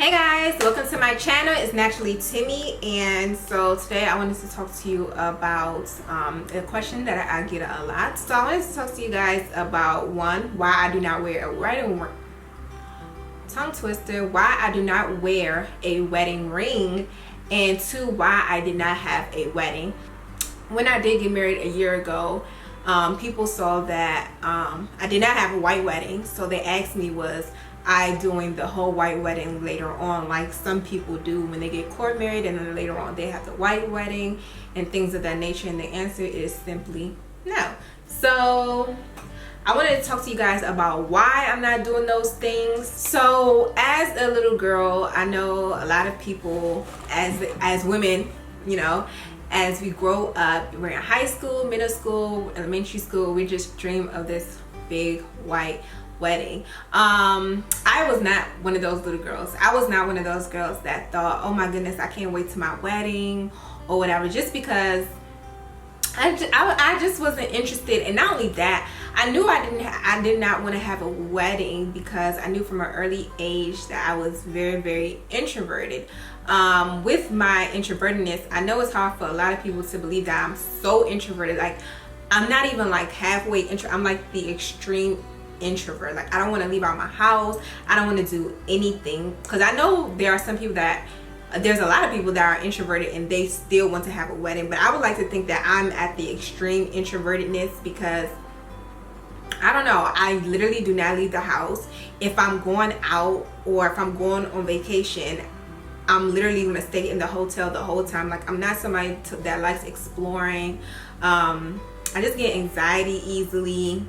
Hey guys, welcome to my channel. It's Naturally Timmy, and so today I wanted to talk to you about a question that I get a lot. So I wanted to talk to you guys about one, why I do not wear a wedding ring. Tongue twister, why I do not wear a wedding ring, and two, why I did not have a wedding. When I did get married a year ago, people saw that I did not have a white wedding, so they asked me, was I doing the whole white wedding later on, like some people do when they get court married, and then later on they have the white wedding and things of that nature? And the answer is simply no. So I wanted to talk to you guys about why I'm not doing those things. So as a little girl, I know a lot of people as women, you know, as we grow up, we're in high school, middle school, elementary school, we just dream of this big white wedding. I was not one of those little girls. I was not one of those girls that thought, oh my goodness, I can't wait to my wedding or whatever, just because I just wasn't interested. And not only that, I knew I did not want to have a wedding because I knew from an early age that I was very, very introverted. With my introvertedness, I know it's hard for a lot of people to believe that I'm so introverted. Like, I'm not even like halfway I'm like the extreme introvert. Like, I don't want to leave out my house. I don't want to do anything, because I know there are some people that there's a lot of people that are introverted and they still want to have a wedding. But I would like to think that I'm at the extreme introvertedness, because I don't know, I literally do not leave the house. If I'm going out or if I'm going on vacation, I'm literally going to stay in the hotel the whole time. Like, I'm not somebody that likes exploring. I just get anxiety easily.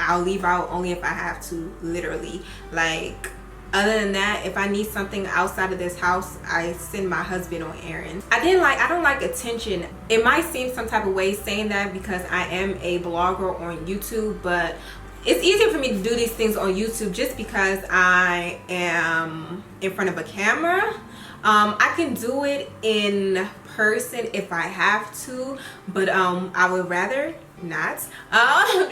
I'll leave out only if I have to, literally. Like, other than that, if I need something outside of this house, I send my husband on errands. I don't like attention. It might seem some type of way saying that because I am a blogger on YouTube, but it's easier for me to do these things on YouTube just because I am in front of a camera. I can do it in person if I have to, but I would rather not,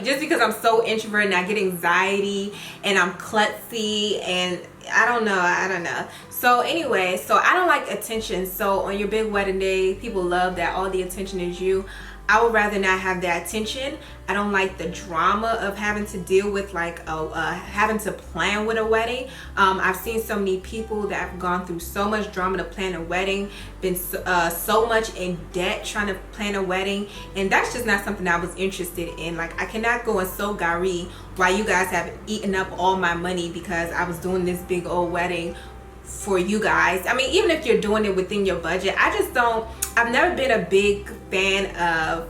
just because I'm so introverted and I get anxiety and I'm klutzy and I don't know. So anyway, so I don't like attention. So on your big wedding day, people love that all the attention is you. I would rather not have that attention. I don't like the drama of having to deal with like having to plan with a wedding. I've seen so many people that have gone through so much drama to plan a wedding, been so much in debt trying to plan a wedding, and that's just not something I was interested in. Like, I cannot go and so gari while you guys have eaten up all my money because I was doing this big old wedding for you guys. I mean, even if you're doing it within your budget, I've never been a big fan of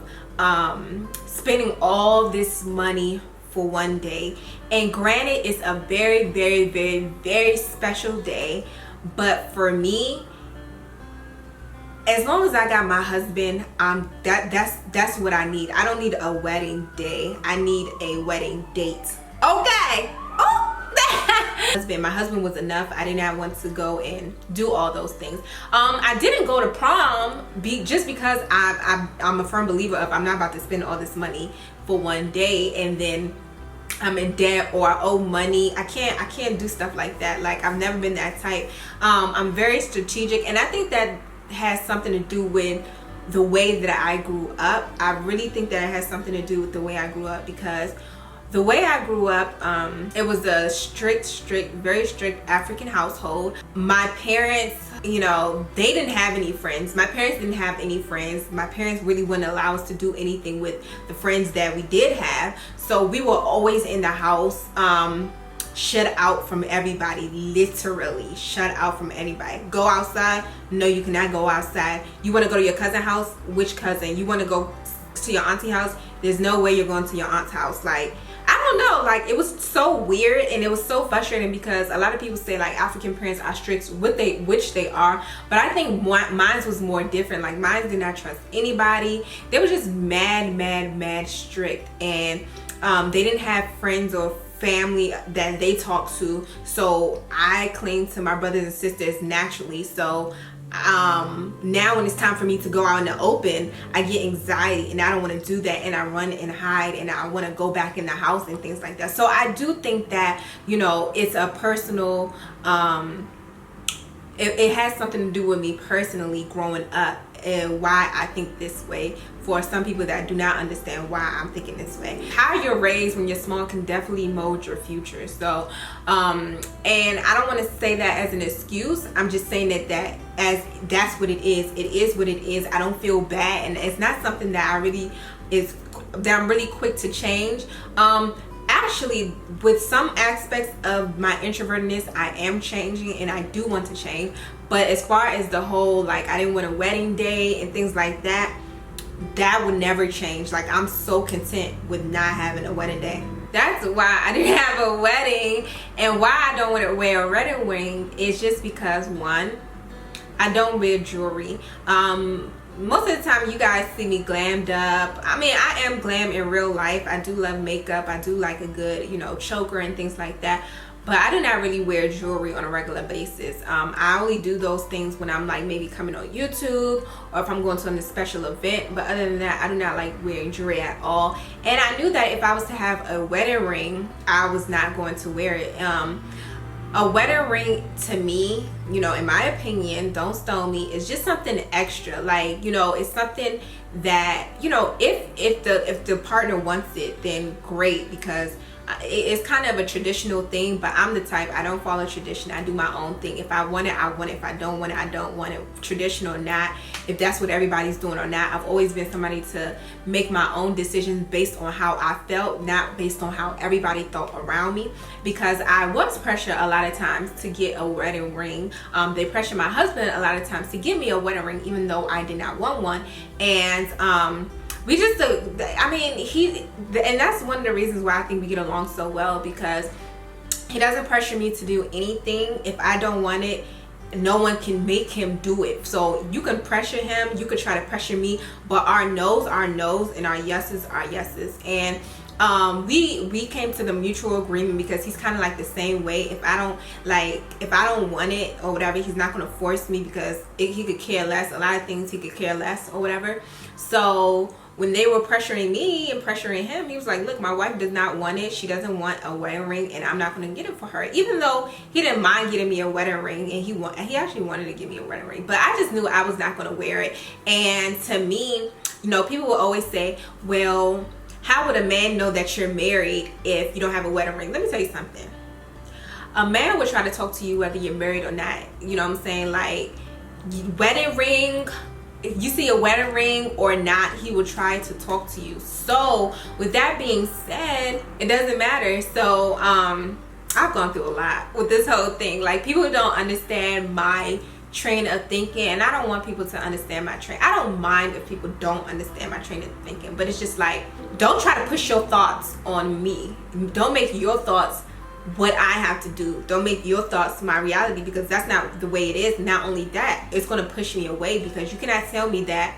spending all this money for one day. And granted, it's a very, very, very, very special day, but for me, as long as I got my husband, that's what I need. I don't need a wedding day. I need a wedding date. Okay. Oh. My husband was enough. I did not want to go and do all those things. I didn't go to prom just because I'm a firm believer of I'm not about to spend all this money for one day and then I'm in debt or I owe money. I can't do stuff like that. Like, I've never been that type. I'm very strategic, and I think that has something to do with the way that I grew up. I really think that it has something to do with the way I grew up, because the way I grew up, it was a very strict African household. My parents, you know, they didn't have any friends. My parents didn't have any friends. My parents really wouldn't allow us to do anything with the friends that we did have. So we were always in the house, shut out from everybody, literally shut out from anybody. Go outside? No, you cannot go outside. You want to go to your cousin's house? Which cousin? You want to go to your auntie's house? There's no way you're going to your aunt's house. Like, I don't know, like, it was so weird and it was so frustrating, because a lot of people say like African parents are strict, which they are, but I think mine was more different. Like, mine did not trust anybody. They were just mad strict, and they didn't have friends or family that they talked to, so I cling to my brothers and sisters naturally. So now when it's time for me to go out in the open, I get anxiety and I don't want to do that, and I run and hide and I want to go back in the house and things like that. So I do think that, you know, it's a personal it has something to do with me personally growing up and why I think this way, for some people that do not understand why I'm thinking this way. How you're raised when you're small can definitely mold your future. So and I don't want to say that as an excuse. I'm just saying that as that's what it is. It is what it is. I don't feel bad, and it's not something that I'm really quick to change. Actually, with some aspects of my introvertedness, I am changing, and I do want to change. But as far as the whole, like, I didn't want a wedding day and things like that, that would never change. Like, I'm so content with not having a wedding day. That's why I didn't have a wedding, and why I don't want to wear a wedding ring is just because, one, I don't wear jewelry. Most of the time you guys see me glammed up. I mean, I am glam in real life. I do love makeup. I do like a good, choker and things like that. But I do not really wear jewelry on a regular basis. I only do those things when I'm like maybe coming on YouTube, or if I'm going to a special event. But other than that, I do not like wearing jewelry at all. And I knew that if I was to have a wedding ring, I was not going to wear it. A wedding ring, to me, in my opinion, don't stone me, is just something extra. Like, it's something that, if the partner wants it, then great, because it's kind of a traditional thing. But I'm the type, I don't follow tradition. I do my own thing. If I want it, I want it. If I don't want it, I don't want it. Traditional or not, if that's what everybody's doing or not. I've always been somebody to make my own decisions based on how I felt, not based on how everybody thought around me, because I was pressured a lot of times to get a wedding ring. They pressured my husband a lot of times to give me a wedding ring, even though I did not want one. And we just, and that's one of the reasons why I think we get along so well, because he doesn't pressure me to do anything. If I don't want it, no one can make him do it. So you can pressure him, you could try to pressure me, but our no's are no's and our yeses are yeses. And we came to the mutual agreement, because he's kind of like the same way. If I don't want it or whatever, he's not going to force me, because he could care less. A lot of things he could care less or whatever. So when they were pressuring me and pressuring him, he was like, look, my wife does not want it. She doesn't want a wedding ring, and I'm not going to get it for her. Even though he didn't mind getting me a wedding ring, and he actually wanted to give me a wedding ring, but I just knew I was not going to wear it. And to me, people will always say, well, how would a man know that you're married if you don't have a wedding ring? Let me tell you something. A man would try to talk to you whether you're married or not. You know what I'm saying? Like, wedding ring, if you see a wedding ring or not, he will try to talk to you. So with that being said, it doesn't matter. So I've gone through a lot with this whole thing. Like, people don't understand my train of thinking, and I don't want people to understand my train. I don't mind if people don't understand my train of thinking, but it's just like, don't try to push your thoughts on me. Don't make your thoughts what I have to do. Don't make your thoughts my reality, because that's not the way it is. Not only that, it's going to push me away, because you cannot tell me that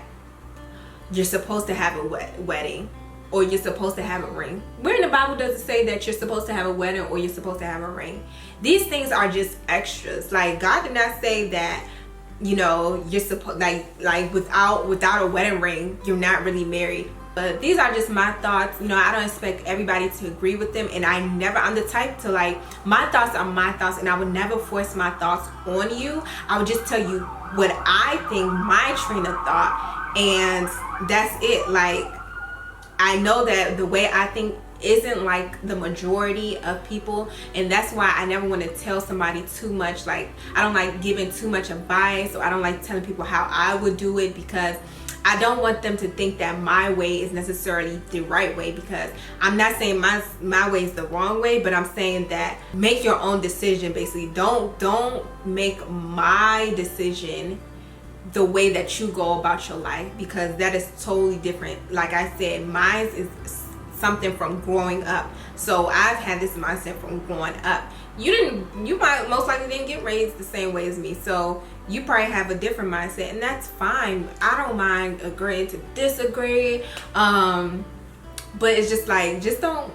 you're supposed to have a wedding or you're supposed to have a ring. Where in the Bible does it say that you're supposed to have a wedding or you're supposed to have a ring? These things are just extras. Like, God did not say that, you're supposed, like without a wedding ring, you're not really married. But these are just my thoughts. I don't expect everybody to agree with them, and I'm the type to, like, my thoughts are my thoughts, and I would never force my thoughts on you. I would just tell you what I think, my train of thought, and that's it. Like, I know that the way I think isn't like the majority of people, and that's why I never want to tell somebody too much. Like, I don't like giving too much advice, or I don't like telling people how I would do it, because I don't want them to think that my way is necessarily the right way, because I'm not saying my way is the wrong way, but I'm saying that make your own decision. Basically, don't make my decision the way that you go about your life, because that is totally different. Like I said, mine is something from growing up. So I've had this mindset from growing up. You might most likely didn't get raised the same way as me, so you probably have a different mindset, and that's fine. I don't mind agreeing to disagree, but it's just like, just don't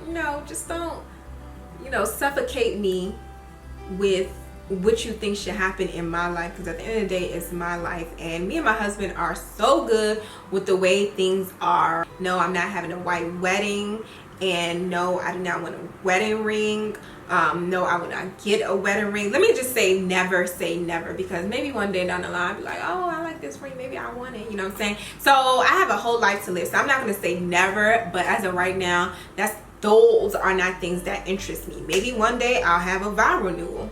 suffocate me with what you think should happen in my life, because at the end of the day, it's my life, and me and my husband are so good with the way things are. No, I'm not having a white wedding, And no, I do not want a wedding ring. No, I would not get a wedding ring. Let me just say never, because maybe one day down the line I'll be like, oh, I like this ring, maybe I want it, you know what I'm saying? So I have a whole life to live, so I'm not going to say never, but as of right now, those are not things that interest me. Maybe one day I'll have a vow renewal.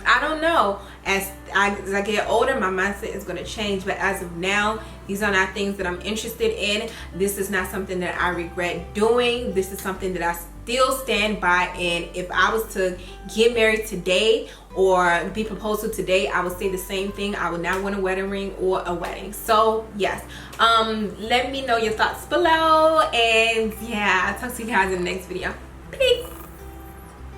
I don't know. As I get older, my mindset is going to change, but as of now, these are not things that I'm interested in. This is not something that I regret doing. This is something that I still stand by, and if I was to get married today or be proposed to today, I would say the same thing. I would not want a wedding ring or a wedding. So yes, let me know your thoughts below, and yeah, I'll talk to you guys in the next video. Peace.